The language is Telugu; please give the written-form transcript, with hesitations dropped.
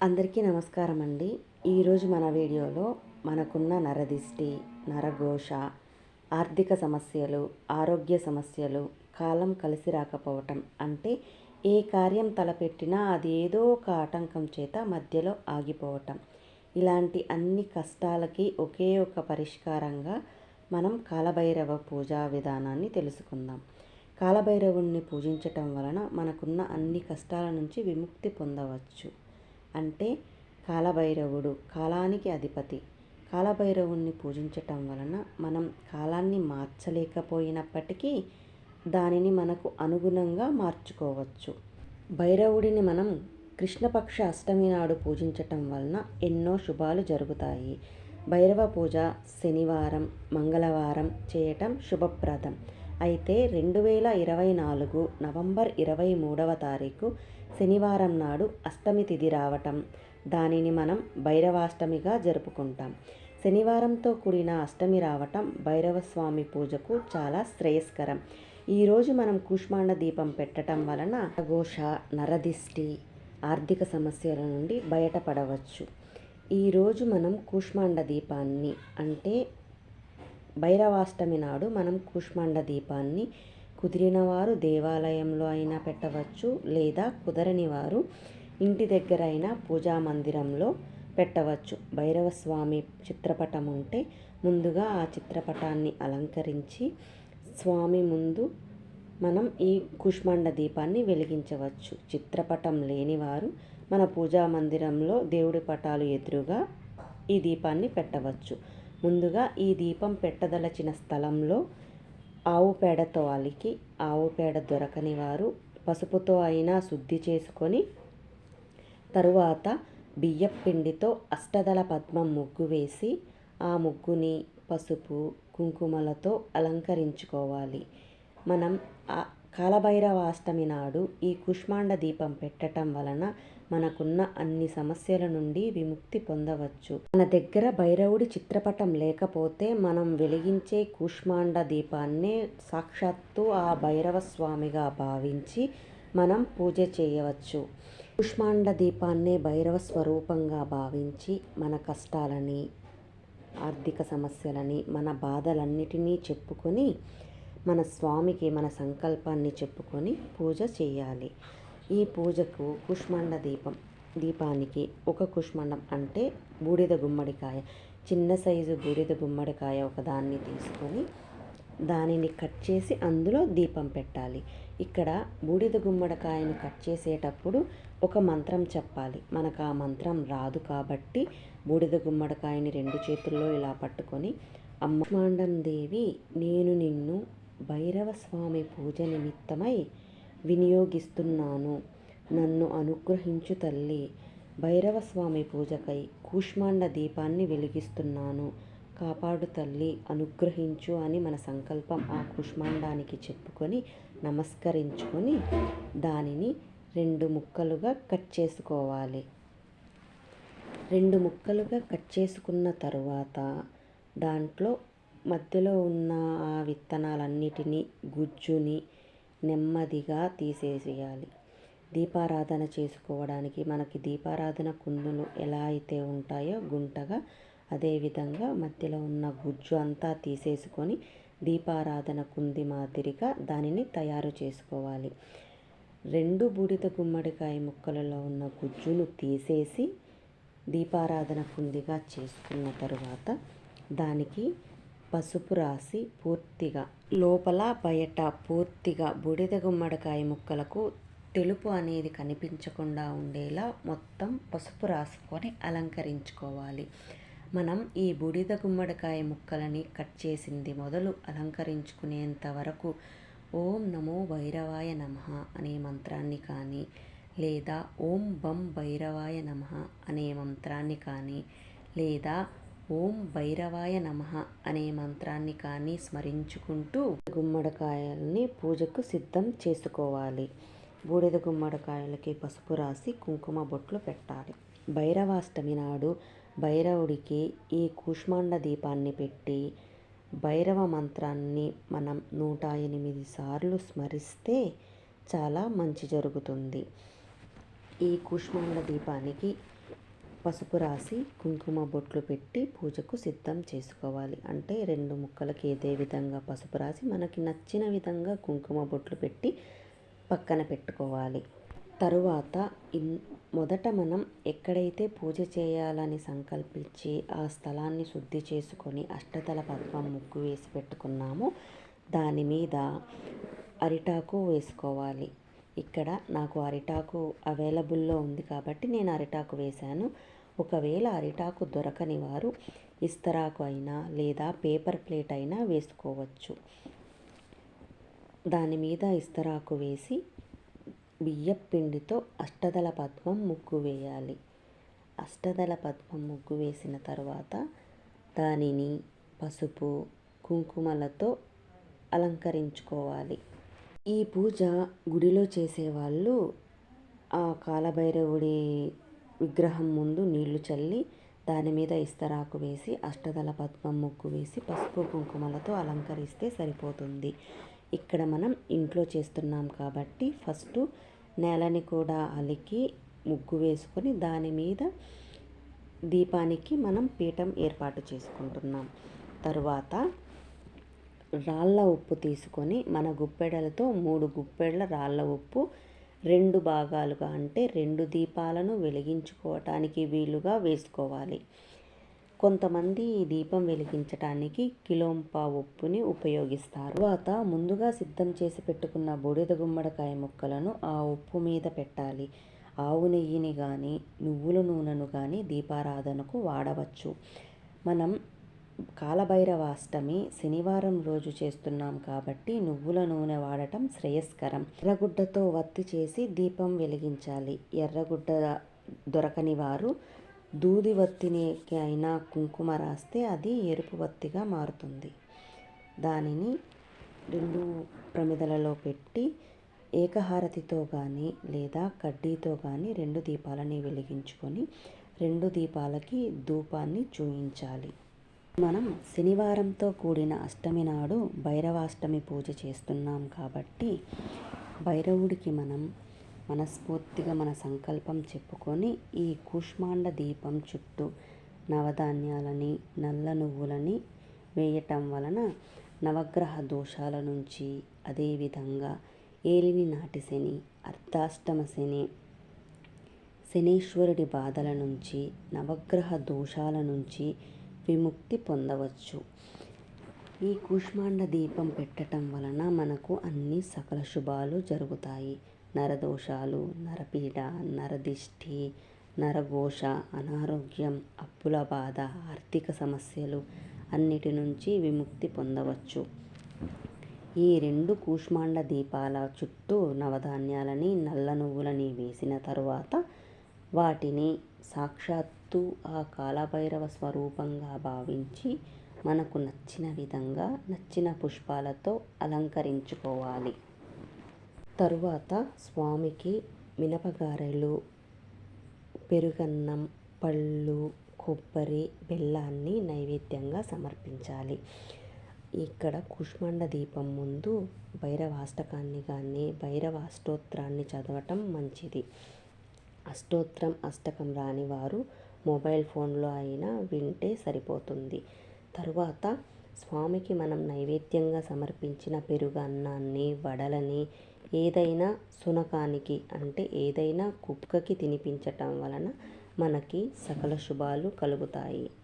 అందరికీ నమస్కారం అండి. ఈరోజు మన వీడియోలో మనకున్న నరదిష్టి, నరఘోష, ఆర్థిక సమస్యలు, ఆరోగ్య సమస్యలు, కాలం కలిసి రాకపోవటం అంటే ఏ కార్యం తలపెట్టినా అది ఏదో ఒక ఆటంకం చేత మధ్యలో ఆగిపోవటం, ఇలాంటి అన్ని కష్టాలకి ఒకే ఒక పరిష్కారంగా మనం కాలభైరవ పూజా విధానాన్ని తెలుసుకుందాం. కాలభైరవుణ్ణి పూజించటం వలన మనకున్న అన్ని కష్టాల నుంచి విముక్తి పొందవచ్చు. అంటే కాలభైరవుడు కాలానికి అధిపతి. కాలభైరవుణ్ణి పూజించటం వలన మనం కాలాన్ని మార్చలేకపోయినప్పటికీ దానిని మనకు అనుగుణంగా మార్చుకోవచ్చు. భైరవుడిని మనం కృష్ణపక్ష అష్టమి నాడు పూజించటం వలన ఎన్నో శుభాలు జరుగుతాయి. భైరవ పూజ శనివారం, మంగళవారం చేయటం శుభప్రదం. అయితే 2024 నవంబర్ 23వ తారీఖు శనివారం నాడు అష్టమి తిథి రావటం, దానిని మనం భైరవాష్టమిగా జరుపుకుంటాం. శనివారంతో కూడిన అష్టమి రావటం భైరవస్వామి పూజకు చాలా శ్రేయస్కరం. ఈరోజు మనం కూష్మాండ దీపం పెట్టడం వలన ఘోష, నరదిష్టి, ఆర్థిక సమస్యల నుండి బయటపడవచ్చు. ఈరోజు మనం కూష్మాండ దీపాన్ని అంటే భైరవాష్టమి నాడు మనం కూష్మాండ దీపాన్ని కుదిరిన వారు దేవాలయంలో అయినా పెట్టవచ్చు, లేదా కుదరని వారు ఇంటి దగ్గర అయినా పూజా మందిరంలో పెట్టవచ్చు. భైరవస్వామి చిత్రపటం ఉంటే ముందుగా ఆ చిత్రపటాన్ని అలంకరించి స్వామి ముందు మనం ఈ కూష్మాండ దీపాన్ని వెలిగించవచ్చు. చిత్రపటం లేనివారు మన పూజా మందిరంలో దేవుడి పటాలు ఎదురుగా ఈ దీపాన్ని పెట్టవచ్చు. ముందుగా ఈ దీపం పెట్టదలచిన స్థలంలో ఆవు పేడతో అలికి, ఆవు పేడ దొరకని వారు పసుపుతో అయినా శుద్ధి చేసుకొని తరువాత బియ్యం పిండితో అష్టదళ పద్మం ముగ్గు వేసి ఆ ముగ్గుని పసుపు కుంకుమలతో అలంకరించుకోవాలి. మనం కాలభైరవాష్టమి నాడు ఈ కూష్మాండ దీపం పెట్టడం వలన మనకున్న అన్ని సమస్యల నుండి విముక్తి పొందవచ్చు. మన దగ్గర భైరవుడి చిత్రపటం లేకపోతే మనం వెలిగించే కూష్మాండ దీపాన్నే సాక్షాత్తు ఆ భైరవ స్వామిగా భావించి మనం పూజ చేయవచ్చు. కూష్మాండ దీపాన్నే భైరవ స్వరూపంగా భావించి మన కష్టాలని, ఆర్థిక సమస్యలని, మన బాధలన్నిటినీ చెప్పుకొని మన స్వామికి మన సంకల్పాన్ని చెప్పుకొని పూజ చేయాలి. ఈ పూజకు కూష్మాండ దీపానికి ఒక కూష్మాండం అంటే బూడిద గుమ్మడికాయ, చిన్న సైజు బూడిద గుమ్మడికాయ ఒకదాన్ని తీసుకొని దానిని కట్ చేసి అందులో దీపం పెట్టాలి. ఇక్కడ బూడిద గుమ్మడికాయను కట్ చేసేటప్పుడు ఒక మంత్రం చెప్పాలి. మనకు ఆ మంత్రం రాదు కాబట్టి బూడిద గుమ్మడికాయని 2 చేతుల్లో ఇలా పట్టుకొని, కూష్మాండం దేవి, నేను నిన్ను భైరవ స్వామి పూజ నిమిత్తమై వినియోగిస్తున్నాను, నన్ను అనుగ్రహించు తల్లి. భైరవస్వామి పూజకై కూష్మాండ దీపాన్ని వెలిగిస్తున్నాను, కాపాడు తల్లి, అనుగ్రహించు అని మన సంకల్పం ఆ కూష్మాండానికి చెప్పుకొని నమస్కరించుకొని దానిని 2 ముక్కలుగా కట్ చేసుకోవాలి. 2 ముక్కలుగా కట్ చేసుకున్న తరువాత దాంట్లో మధ్యలో ఉన్న ఆ విత్తనాలన్నిటినీ, గుజ్జుని నెమ్మదిగా తీసేసేయాలి. దీపారాధన చేసుకోవడానికి మనకి దీపారాధన కుందులు ఎలా అయితే ఉంటాయో గుంటగా, అదేవిధంగా మధ్యలో ఉన్న గుజ్జు అంతా తీసేసుకొని దీపారాధన కుంది మాదిరిగా దానిని తయారు చేసుకోవాలి. 2 బూడిద గుమ్మడికాయ ముక్కలలో ఉన్న గుజ్జును తీసేసి దీపారాధన కుందిగా చేసుకున్న తరువాత దానికి పసుపు రాసి పూర్తిగా లోపల బయట పూర్తిగా బూడిద గుమ్మడికాయ ముక్కలకు తెలుపు అనేది కనిపించకుండా ఉండేలా మొత్తం పసుపు రాసుకొని అలంకరించుకోవాలి. మనం ఈ బూడిద గుమ్మడికాయ ముక్కలని కట్ చేసింది మొదలు అలంకరించుకునేంత వరకు ఓం నమో భైరవాయ నమః అనే మంత్రాన్ని కానీ, లేదా ఓం బం భైరవాయ నమః అనే మంత్రాన్ని కానీ, లేదా ఓం భైరవాయ నమః అనే మంత్రాన్ని కానీ స్మరించుకుంటూ గుమ్మడికాయల్ని పూజకు సిద్ధం చేసుకోవాలి. బూడిద గుమ్మడికాయలకి పసుపు రాసి కుంకుమ బొట్లు పెట్టాలి. భైరవాష్టమి నాడు భైరవుడికి ఈ కూష్మాండ దీపాన్ని పెట్టి భైరవ మంత్రాన్ని మనం 108 సార్లు స్మరిస్తే చాలా మంచి జరుగుతుంది. ఈ కూష్మాండ దీపానికి పసుపు రాసి కుంకుమ బొట్లు పెట్టి పూజకు సిద్ధం చేసుకోవాలి. అంటే 2 ముక్కలకి ఇదే విధంగా పసుపు రాసి మనకి నచ్చిన విధంగా కుంకుమ బొట్లు పెట్టి పక్కన పెట్టుకోవాలి. తరువాత మొదట మనం ఎక్కడైతే పూజ చేయాలని సంకల్పించి ఆ స్థలాన్ని శుద్ధి చేసుకొని అష్టదళ పద్మం ముగ్గు వేసి పెట్టుకున్నామో దాని మీద అరిటాకు వేసుకోవాలి. ఇక్కడ నాకు అరిటాకు అవైలబుల్లో ఉంది కాబట్టి నేను అరిటాకు వేశాను. ఒకవేళ అరిటాకు దొరకని వారు ఇస్తరాకు అయినా లేదా పేపర్ ప్లేట్ అయినా వేసుకోవచ్చు. దాని మీద ఇస్తరాకు వేసి బియ్యపు పిండితో అష్టదళ పద్మం ముగ్గు వేయాలి. అష్టదళ పద్మం ముగ్గు వేసిన తర్వాత దానిని పసుపు కుంకుమలతో అలంకరించుకోవాలి. ఈ పూజ గుడిలో చేసేవాళ్ళు ఆ కాలభైరవుడి విగ్రహం ముందు నీళ్లు చల్లి దాని మీద ఇస్తరాకు వేసి అష్టదళ పద్మం ముగ్గు వేసి పసుపు కుంకుమలతో అలంకరిస్తే సరిపోతుంది. ఇక్కడ మనం ఇంట్లో చేస్తున్నాం కాబట్టి ఫస్ట్ నేలని కూడా అలికి ముగ్గు వేసుకొని దాని మీద దీపానికి మనం పీఠం ఏర్పాటు చేసుకుంటున్నాం. తరువాత రాళ్ళ ఉప్పు తీసుకొని మన గుప్పెడలతో 3 గుప్పెళ్ళ రాళ్ళ ఉప్పు 2 భాగాలుగా అంటే 2 దీపాలను వెలిగించుకోవటానికి వీలుగా వేసుకోవాలి. కొంతమంది దీపం వెలిగించటానికి కిలోంపావు ఉప్పుని ఉపయోగిస్తారు. తర్వాత ముందుగా సిద్ధం చేసి పెట్టుకున్న బూడిద గుమ్మడికాయ ముక్కలను ఆ ఉప్పు మీద పెట్టాలి. ఆవు నెయ్యిని కానీ నువ్వుల నూనెను కానీ దీపారాధనకు వాడవచ్చు. మనం కాలభైరవాష్టమి శనివారం రోజు చేస్తున్నాం కాబట్టి నువ్వుల నూనె వాడటం శ్రేయస్కరం. ఎర్రగుడ్డతో వత్తి చేసి దీపం వెలిగించాలి. ఎర్రగుడ్డ దొరకని వారు దూది వత్తికి అయినా కుంకుమ రాస్తే అది ఎరుపు వత్తిగా మారుతుంది. దానిని 2 ప్రమిదలలో పెట్టి ఏకహారతితో కానీ లేదా కడ్డీతో కానీ 2 దీపాలని వెలిగించుకొని 2 దీపాలకి ధూపాన్ని చూయించాలి. మనం శనివారంతో కూడిన అష్టమి నాడు భైరవాష్టమి పూజ చేస్తున్నాం కాబట్టి భైరవుడికి మనం మనస్ఫూర్తిగా మన సంకల్పం చెప్పుకొని ఈ కూష్మాండ దీపం చుట్టూ నవధాన్యాలని నల్ల నువ్వులని వేయటం వలన నవగ్రహ దోషాల నుంచి, అదేవిధంగా ఏలిని నాటి శని, అర్ధాష్టమ శని, శనీశ్వరుడి బాధల నుంచి, నవగ్రహ దోషాల నుంచి విముక్తి పొందవచ్చు. ఈ కూష్మాండ దీపం పెట్టడం వలన మనకు అన్ని సకల శుభాలు జరుగుతాయి. నరదోషాలు, నరపీడ, నరదిష్టి, నరఘోష, అనారోగ్యం, అప్పుల బాధ, ఆర్థిక సమస్యలు అన్నిటి నుంచి విముక్తి పొందవచ్చు. ఈ 2 కూష్మాండ దీపాల చుట్టూ నవధాన్యాలని నల్ల నువ్వులని వేసిన తరువాత వాటిని సాక్షాత్తు ఆ కాలభైరవ స్వరూపంగా భావించి మనకు నచ్చిన విధంగా నచ్చిన పుష్పాలతో అలంకరించుకోవాలి. తరువాత స్వామికి మినపగారెలు, పెరుగన్నం, పళ్ళు, కొబ్బరి, బెల్లాన్ని నైవేద్యంగా సమర్పించాలి. ఇక్కడ కూష్మాండ దీపం ముందు భైరవాష్టకాన్ని కానీ భైరవ అష్టోత్తరాన్ని చదవటం మంచిది. అష్టకం రాని వారు మొబైల్ ఫోన్లో అయినా వింటే సరిపోతుంది. తరువాత స్వామికి మనం నైవేద్యంగా సమర్పించిన పెరుగు అన్నాన్ని, వడలని ఏదైనా శునకానికి అంటే ఏదైనా కుక్కకి తినిపించటం వలన మనకి సకల శుభాలు కలుగుతాయి.